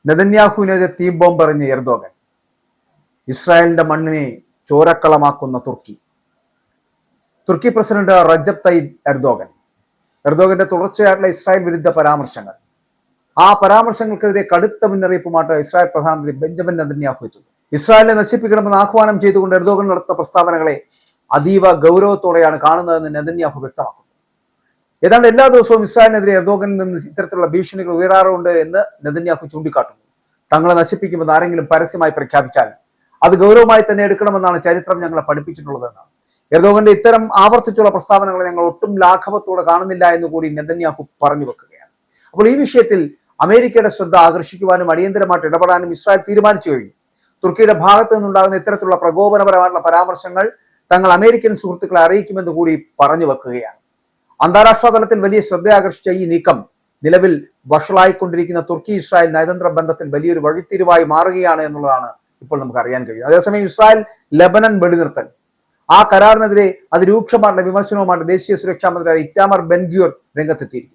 നെതന്യാഹുവിനെതിരെ തീ ബോംബെറിഞ്ഞ എർദോഗൻ. ഇസ്രായേലിന്റെ മണ്ണിനെ ചോരക്കളമാക്കുന്ന തുർക്കി പ്രസിഡന്റ് റജബ് തയ്യിബ് എർദോഗന്റെ തുടർച്ചയായിട്ടുള്ള ഇസ്രായേൽ വിരുദ്ധ പരാമർശങ്ങൾ, ആ പരാമർശങ്ങൾക്കെതിരെ കടുത്ത മുന്നറിയിപ്പുമായിട്ട് ഇസ്രായേൽ പ്രധാനമന്ത്രി ബെഞ്ചമിൻ നെതന്യാഹു എത്തുന്നു. ഇസ്രായേലിനെ നശിപ്പിക്കണമെന്ന് ആഹ്വാനം ചെയ്തുകൊണ്ട് എർദോഗൻ നടത്തുന്ന പ്രസ്താവനകളെ അതീവ ഗൗരവത്തോടെയാണ് കാണുന്നതെന്ന് നെതന്യാഹു വ്യക്തമാക്കുന്നു. ഏതാണ്ട് എല്ലാ ദിവസവും ഇസ്രായേലിനെതിരെ എർദോഗനിൽ നിന്ന് ഇത്തരത്തിലുള്ള ഭീഷണികൾ ഉയരാറുണ്ട് എന്ന് നെതന്യാഹു ചൂണ്ടിക്കാട്ടുന്നു. തങ്ങളെ നശിപ്പിക്കുമെന്ന് ആരെങ്കിലും പരസ്യമായി പ്രഖ്യാപിച്ചാൽ അത് ഗൗരവമായി തന്നെ എടുക്കണമെന്നാണ് ചരിത്രം ഞങ്ങളെ പഠിപ്പിച്ചിട്ടുള്ളതെന്നാണ്. എർദോഗന്റെ ഇത്തരം ആവർത്തിച്ചുള്ള പ്രസ്താവനകളെ ഞങ്ങൾ ഒട്ടും ലാഘവത്തോടെ കാണുന്നില്ല എന്ന് കൂടി നെതന്യാഹു പറഞ്ഞു വെക്കുകയാണ്. അപ്പോൾ ഈ വിഷയത്തിൽ അമേരിക്കയുടെ ശ്രദ്ധ ആകർഷിക്കുവാനും അടിയന്തരമായിട്ട് ഇടപെടാനും ഇസ്രായേൽ തീരുമാനിച്ചു കഴിഞ്ഞു. തുർക്കിയുടെ ഭാഗത്ത് നിന്നുണ്ടാകുന്ന ഇത്തരത്തിലുള്ള പ്രകോപനപരമായിട്ടുള്ള പരാമർശങ്ങൾ തങ്ങൾ അമേരിക്കൻ സുഹൃത്തുക്കളെ അറിയിക്കുമെന്ന് കൂടി പറഞ്ഞു വെക്കുകയാണ്. അന്താരാഷ്ട്ര തലത്തിൽ വലിയ ശ്രദ്ധ ആകർഷിച്ച ഈ നീക്കം നിലവിൽ വഷളായിക്കൊണ്ടിരിക്കുന്ന തുർക്കി ഇസ്രായേൽ നയതന്ത്ര ബന്ധത്തിൽ വലിയൊരു വഴിത്തിരിവായി മാറുകയാണ് എന്നുള്ളതാണ് ഇപ്പോൾ നമുക്ക് അറിയാൻ കഴിയുന്നത്. അതേസമയം ഇസ്രായേൽ ലെബനൻ വെടിനിർത്തൽ, ആ കരാറിനെതിരെ അതിരൂക്ഷമായിട്ടുള്ള വിമർശനവുമായിട്ട് ദേശീയ സുരക്ഷാ മന്ത്രി ഇറ്റാമർ ബെൻ ഗ്വിർ രംഗത്തെത്തിയിരിക്കുന്നു.